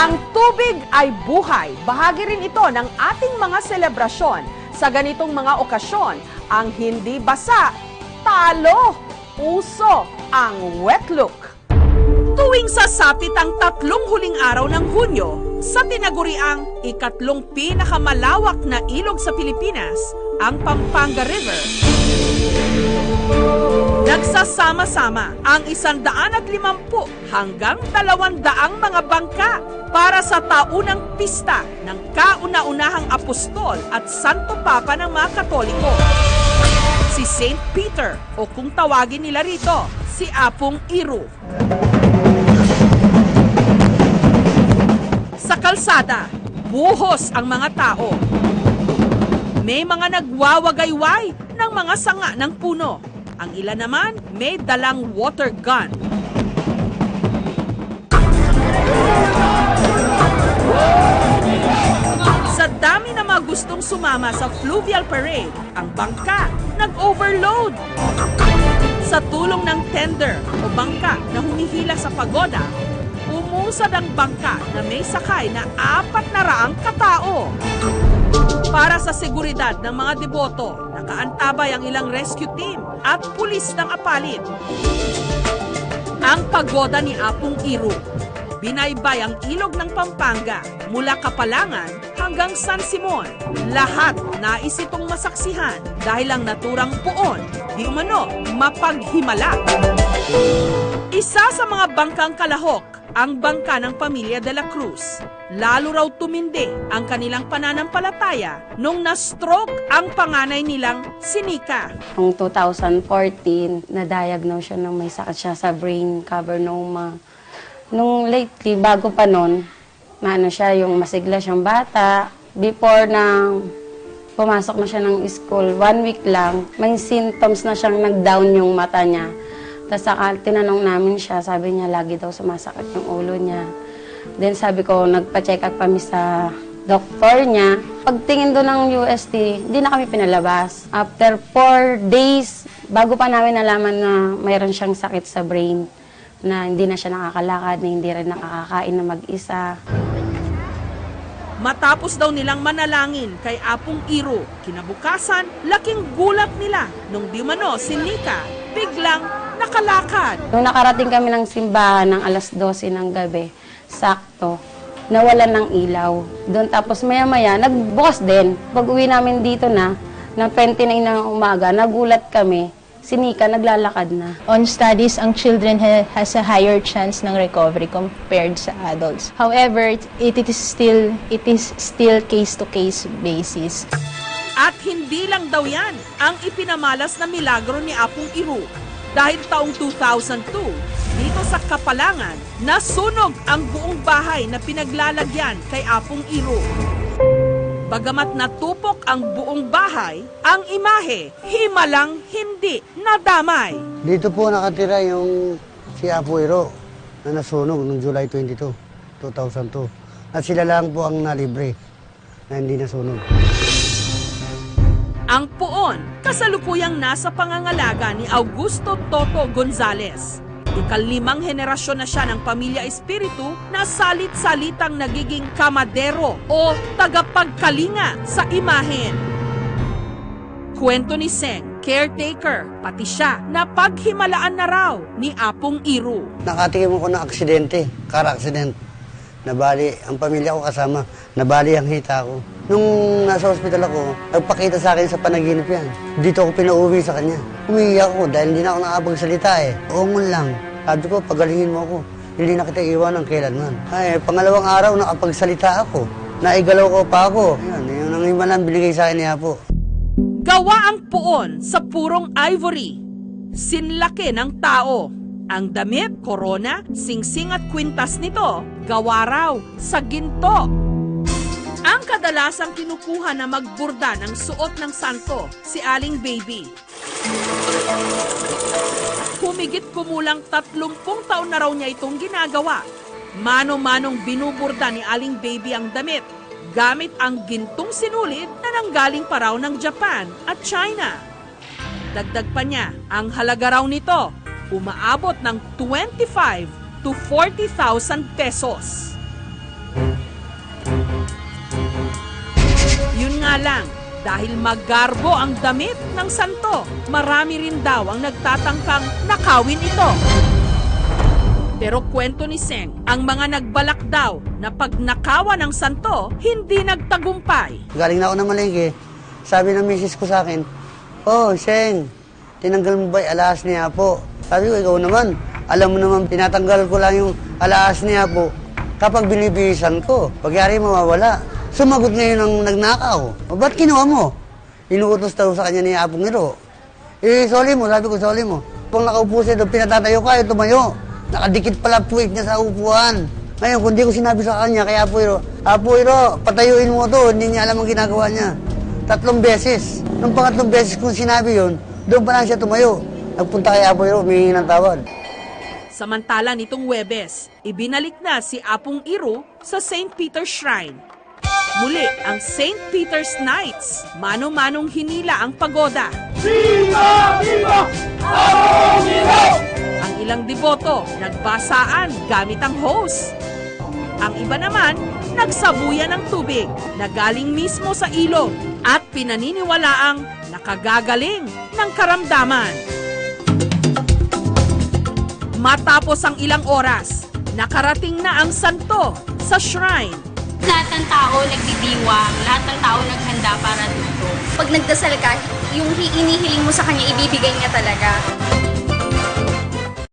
Ang tubig ay buhay. Bahagi rin ito ng ating mga selebrasyon. Sa ganitong mga okasyon, ang hindi basa, talo. Uso ang wet look. Tuwing sasapit ang 3 huling araw ng Hunyo, sa tinaguriang ikatlong pinakamalawak na ilog sa Pilipinas, ang Pampanga River, nagsasama-sama ang 150 hanggang 200 mga bangka para sa taunang pista ng kauna-unahang apostol at Santo Papa ng mga Katoliko, si Saint Peter o kung tawagin nila rito, si Apong Iru. Sa kalsada, buhos ang mga tao. May mga nagwawagayway ng mga sanga ng puno. Ang ilan naman may dalang water gun. Sa dami na mga gustong sumama sa fluvial parade, ang bangka nag-overload. Sa tulong ng tender o bangka na humihila sa pagoda, umusad ang bangka na may sakay na 400 katao. Para sa seguridad ng mga deboto, nakaantabay ang ilang rescue team at pulis ng apalit. Ang pagoda ni Apong Iru, binaybay ang ilog ng Pampanga mula Kapalangan hanggang San Simon. Lahat nais itong masaksihan dahil ang naturang puon, di umano mapaghimala. Isa sa mga bangkang kalahok, ang bangka ng pamilya de la Cruz. Lalo raw tumindi ang kanilang pananampalataya nung na-stroke ang panganay nilang si Nika. Noong 2014, na-diagnose siya ng may sakit siya sa brain cavernoma. Nung lately, bago pa nun, siya, yung masigla siyang bata. Before na pumasok na siya ng school, 1 week lang, may symptoms na siyang nag-down yung mata niya. Tapos tinanong namin siya, sabi niya lagi daw sumasakit yung ulo niya. Then sabi ko, nagpa-check up kami sa doktor niya. Pagtingin doon ng UST, hindi na kami pinalabas. After 4 days, bago pa namin nalaman na mayroon siyang sakit sa brain, na hindi na siya nakakalakad, na hindi rin nakakakain na mag-isa. Matapos daw nilang manalangin kay Apong Iru, kinabukasan, laking gulat nila nung di umano si Nika biglang nakalakad. Nung nakarating kami ng simbahan ng alas 12 ng gabi, sakto, nawalan ng ilaw. Doon tapos maya-maya, nagbukas din. Pag uwi namin dito na, ng 29 ng umaga, nagulat kami. Si Nika naglalakad na. On studies, ang children has a higher chance ng recovery compared sa adults. However, it is still case-to-case basis. At hindi lang daw yan ang ipinamalas na milagro ni Apong Iru. Dahil taong 2002, dito sa Kapalangan, nasunog ang buong bahay na pinaglalagyan kay Apong Iru. Bagamat natupok ang buong bahay, ang imahe himalang hindi nadamay. Dito po nakatira yung si Apo Iru na nasunog noong July 22, 2002. At sila lang po ang nalibre na hindi nasunog. Ang puon, kasalukuyang nasa pangangalaga ni Augusto Toto Gonzales. Ika-5 henerasyon na siya ng pamilya Espiritu na salit-salitang nagiging kamadero o tagapagkalinga sa imahen. Kwento ni Seng, caretaker, pati siya na paghimalaan na raw ni Apong Iru. Nakatikim ako ng aksidente, car accident. Nabali, ang pamilya ko kasama, nabali ang hita ko. Nung nasa hospital ako, nagpakita sa akin sa panaginip yan. Dito ako pinauwi sa kanya. Umiiyak ako dahil hindi na ako nakapagsalita eh. Uungon lang. Sabi ko, pagalingin mo ako. Hindi na kita iwan ng kailanman. Ay, pangalawang araw nakapagsalita ako. Naigalaw ko pa ako. Yan, yun ang himalang binigay sa akin ni Apo. Gawa ang puon sa purong ivory. Sinlaki ng tao. Ang damit, korona, singsing at kwintas nito, gawa raw sa ginto. Ang kadalasang kinukuha na magburda ng suot ng santo, si Aling Baby. Humigit kumulang 30 taon na raw niya itong ginagawa. Mano-manong binuburda ni Aling Baby ang damit, gamit ang gintong sinulid na nanggaling pa raw ng Japan at China. Dagdag pa niya, ang halaga raw nito, umaabot ng 25,000 to 40,000 pesos. Yun nga lang, dahil magarbo ang damit ng santo, marami rin daw ang nagtatangkang nakawin ito. Pero kwento ni Seng, ang mga nagbalak daw na pag nakawan ng santo, hindi nagtagumpay. Galing na ako ng malengke, sabi ng misis ko sa akin, "Oh, Seng, tinanggal mo ba yung alahas ni Apo?" Sabi ko, "Ikaw naman, alam mo naman, tinatanggal ko lang yung alahas ni Apo kapag binibihisan ko. Pagyari mawawala." Sumagot ngayon ng nagnakaw. "O, ba't kinuha mo?" Inuutos daw sa kanya ni Apong Iro. Soli mo, sabi ko, soli mo. Kung nakaupo siya doon, pinatatayo ka, tumayo. Nakadikit pala puwit niya sa upuan. Ngayon, kung di ko sinabi sa kanya, kay Apo Iro, patayuin mo to, hindi niya alam ang ginagawa niya. 3 beses. Nung pangatlong beses kung sinabi yon, doon pa lang siya tumayo. Nagpunta kay Apo Iro, humingi ng tawad. Samantala nitong Huwebes, ibinalik na si Apong Iro sa St. Peter's Shrine. Muli ang St. Peter's Knights, mano-manong hinila ang pagoda. Viva! Viva! Apong Iro! Ang ilang deboto nagbasaan gamit ang hose. Ang iba naman nagsabuyan ng tubig na galing mismo sa ilog at pinaniniwalaang nakagagaling ng karamdaman. Matapos ang ilang oras, nakarating na ang santo sa shrine. Lahat ng tao nagdidiwang, lahat ng tao naghanda para dito. Pag nagdasal ka, yung inihiling mo sa kanya, ibibigay niya talaga.